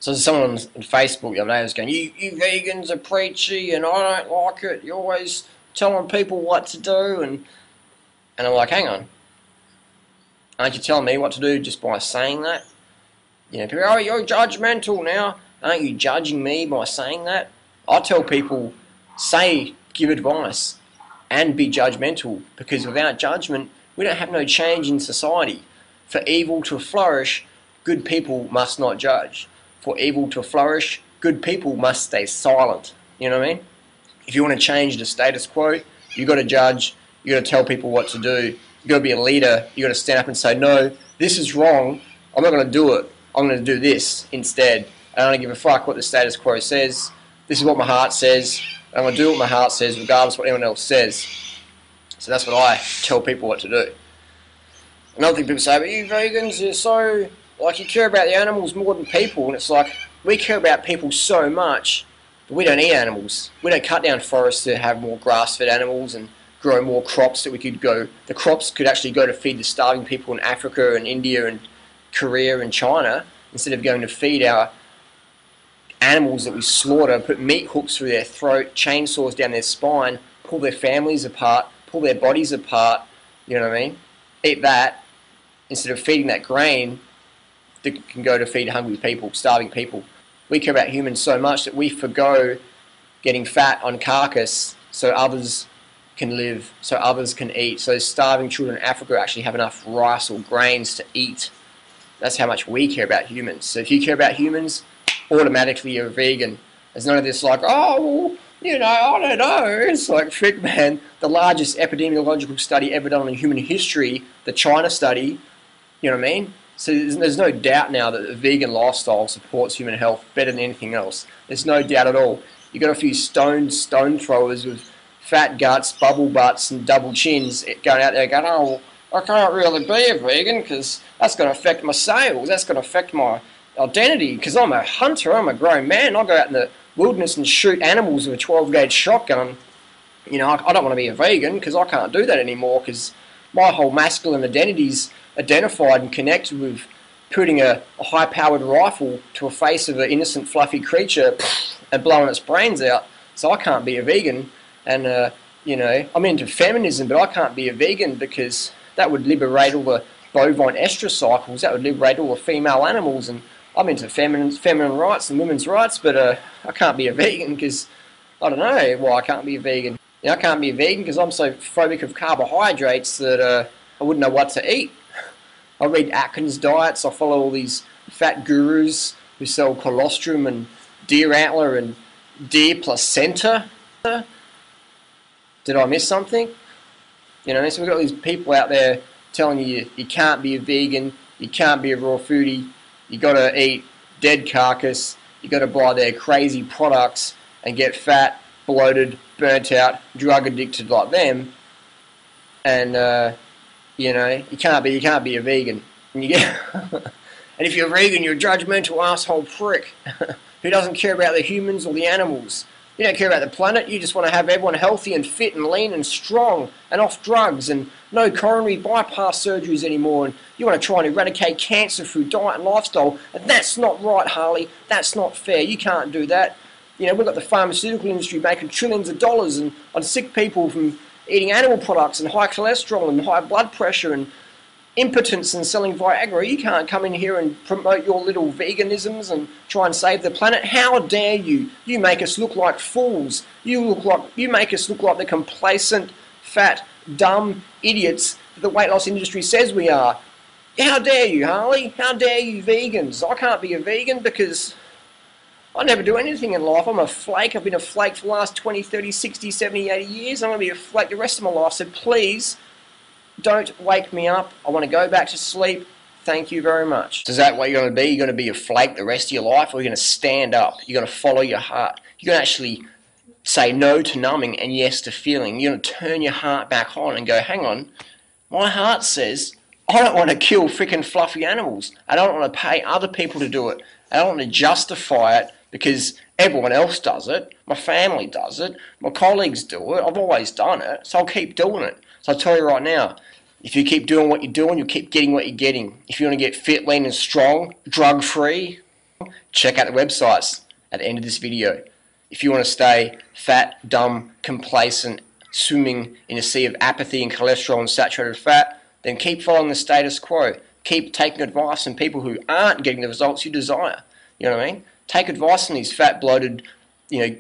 So someone on Facebook the other day was going, you vegans are preachy and I don't like it. You're always telling people what to do. And I'm like, hang on. Aren't you telling me what to do just by saying that? You know, people go, oh, you're judgmental now. Aren't you judging me by saying that? I tell people, give advice and be judgmental, because without judgment, we don't have no change in society. For evil to flourish, good people must not judge. For evil to flourish, good people must stay silent. You know what I mean? If you want to change the status quo, you've got to judge, you've got to tell people what to do, you've got to be a leader, you've got to stand up and say, no, this is wrong, I'm not going to do it, I'm going to do this instead. I don't give a fuck what the status quo says, this is what my heart says, I'm going to do what my heart says regardless of what anyone else says. So that's what I tell people what to do. Another thing people say, but you vegans, you're so, like, you care about the animals more than people, and it's like, we care about people so much, but we don't eat animals. We don't cut down forests to have more grass-fed animals and grow more crops that we could go, the crops could actually go to feed the starving people in Africa and India and Korea and China, instead of going to feed our animals that we slaughter, put meat hooks through their throat, chainsaws down their spine, pull their families apart, pull their bodies apart, you know what I mean? Eat that, instead of feeding that grain that can go to feed hungry people, starving people. We care about humans so much that we forgo getting fat on carcass so others can live, so others can eat, so starving children in Africa actually have enough rice or grains to eat. That's how much we care about humans. So if you care about humans, automatically you're a vegan. There's none of this like, oh, well, you know, I don't know. It's like, frick, man, the largest epidemiological study ever done in human history, the China study, you know what I mean? So there's no doubt now that the vegan lifestyle supports human health better than anything else. There's no doubt at all. You've got a few stone throwers with fat guts, bubble butts, and double chins going out there going, oh, I can't really be a vegan because that's going to affect my sales, that's going to affect my identity, because I'm a hunter, I'm a grown man, I'll go out in the wilderness and shoot animals with a 12-gauge shotgun. You know, I don't want to be a vegan because I can't do that anymore, because my whole masculine identity's identified and connected with putting a high-powered rifle to a face of an innocent, fluffy creature and blowing its brains out. So I can't be a vegan. And, you know, I'm into feminism, but I can't be a vegan because that would liberate all the bovine estrus cycles, that would liberate all the female animals, and I'm into feminine rights and women's rights, but I can't be a vegan because, I don't know why I can't be a vegan. You know, I can't be a vegan because I'm so phobic of carbohydrates that I wouldn't know what to eat. I read Atkins diets, I follow all these fat gurus who sell colostrum and deer antler and deer placenta. Did I miss something? You know, so we've got these people out there telling you you can't be a vegan, you can't be a raw foodie, you got to eat dead carcass, you got to buy their crazy products and get fat, bloated, burnt out, drug addicted like them, and you know, you can't be a vegan. And you get and if you're a vegan, you're a judgmental asshole prick who doesn't care about the humans or the animals. You don't care about the planet, you just want to have everyone healthy and fit and lean and strong and off drugs and no coronary bypass surgeries anymore, and you want to try and eradicate cancer through diet and lifestyle, and that's not right, Harley. That's not fair. You can't do that. You know, we've got the pharmaceutical industry making trillions of dollars on sick people from eating animal products and high cholesterol and high blood pressure and impotence and selling Viagra. You can't come in here and promote your little veganisms and try and save the planet. How dare you? You make us look like fools. You make us look like the complacent, fat, dumb idiots that the weight loss industry says we are. How dare you, Harley? How dare you vegans? I can't be a vegan because I never do anything in life. I'm a flake. I've been a flake for the last 20, 30, 60, 70, 80 years. I'm going to be a flake the rest of my life. So please, don't wake me up. I want to go back to sleep. Thank you very much. So is that what you're going to be? You're going to be a flake the rest of your life, or you're going to stand up? You're going to follow your heart? You're going to actually say no to numbing and yes to feeling? You're going to turn your heart back on and go, hang on, my heart says I don't want to kill freaking fluffy animals. I don't want to pay other people to do it. I don't want to justify it because everyone else does it. My family does it. My colleagues do it. I've always done it, so I'll keep doing it. So I'll tell you right now, if you keep doing what you're doing, you'll keep getting what you're getting. If you want to get fit, lean and strong, drug-free, check out the websites at the end of this video. If you want to stay fat, dumb, complacent, swimming in a sea of apathy and cholesterol and saturated fat, then keep following the status quo. Keep taking advice from people who aren't getting the results you desire. You know what I mean? Take advice from these fat, bloated,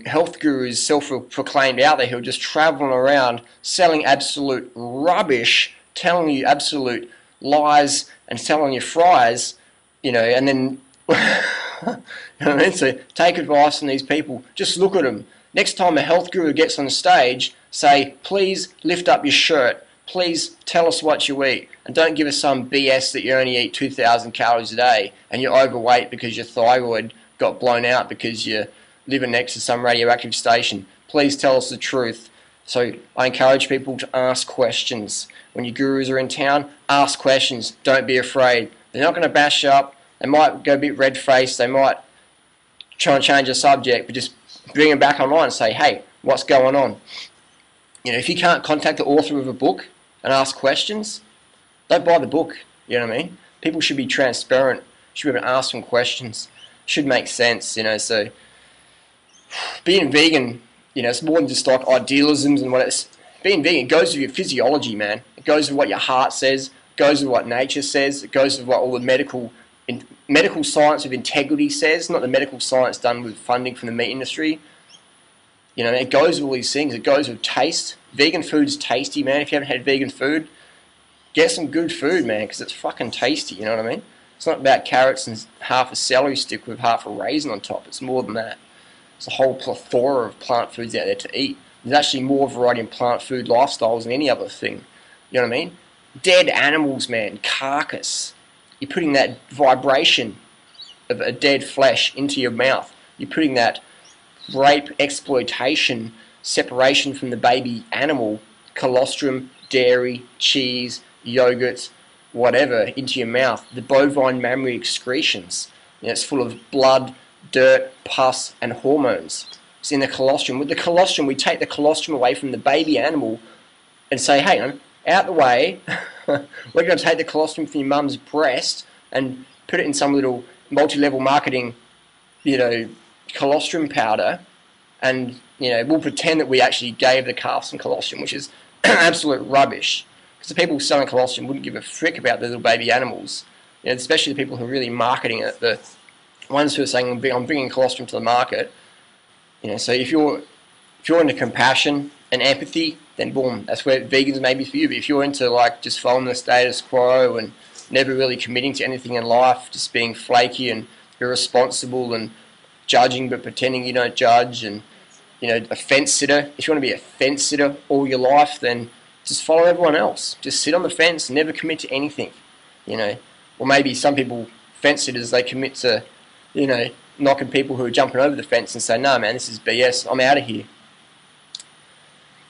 health gurus, self-proclaimed out there who are just traveling around selling absolute rubbish, telling you absolute lies and selling you fries, and then you know what I mean? So take advice from these people. Just look at them. Next time a health guru gets on stage, say, please lift up your shirt. Please tell us what you eat. And don't give us some BS that you only eat 2,000 calories a day and you're overweight because your thyroid got blown out because you're living next to some radioactive station. Please tell us the truth. So I encourage people to ask questions. When your gurus are in town, ask questions. Don't be afraid. They're not going to bash you up. They might go a bit red-faced. They might try and change the subject, but just bring them back online and say, hey, what's going on? If you can't contact the author of a book and ask questions, don't buy the book. You know what I mean? People should be transparent. Should be able to ask them questions. Should make sense, So being vegan, it's more than just like idealisms and what it's. Being vegan goes with your physiology, man. It goes with what your heart says. It goes with what nature says. It goes with what all the medical science with integrity says, not the medical science done with funding from the meat industry. It goes with all these things. It goes with taste. Vegan food's tasty, man. If you haven't had vegan food, get some good food, man, because it's fucking tasty, you know what I mean? It's not about carrots and half a celery stick with half a raisin on top. It's more than that. There's a whole plethora of plant foods out there to eat. There's actually more variety in plant food lifestyles than any other thing. You know what I mean? Dead animals, man. Carcass. You're putting that vibration of a dead flesh into your mouth. You're putting that rape, exploitation, separation from the baby animal, colostrum, dairy, cheese, yogurts, whatever, into your mouth. The bovine mammary excretions. It's full of blood, dirt, pus, and hormones. It's in the colostrum. With the colostrum, we take the colostrum away from the baby animal and say, hey, out the way, we're going to take the colostrum from your mum's breast and put it in some little multi-level marketing, colostrum powder, and, we'll pretend that we actually gave the calf some colostrum, which is absolute rubbish. Because the people selling colostrum wouldn't give a frick about the little baby animals, especially the people who are really marketing it, the ones who are saying, I'm bringing colostrum to the market. So if you're into compassion and empathy, then boom, that's where vegans may be for you. But if you're into just following the status quo and never really committing to anything in life, just being flaky and irresponsible and judging but pretending you don't judge, and a fence sitter, if you want to be a fence sitter all your life, then just follow everyone else. Just sit on the fence and never commit to anything. Or maybe some people, fence sitters, they commit to knocking people who are jumping over the fence and say, nah, man, this is BS, I'm out of here.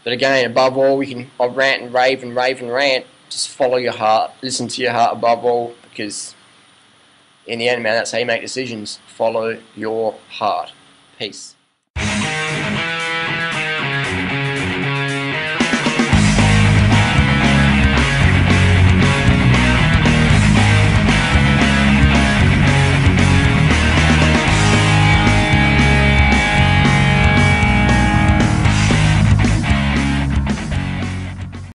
But again, above all, I'll rant and rave and rant. Just follow your heart. Listen to your heart above all, because in the end, man, that's how you make decisions. Follow your heart. Peace.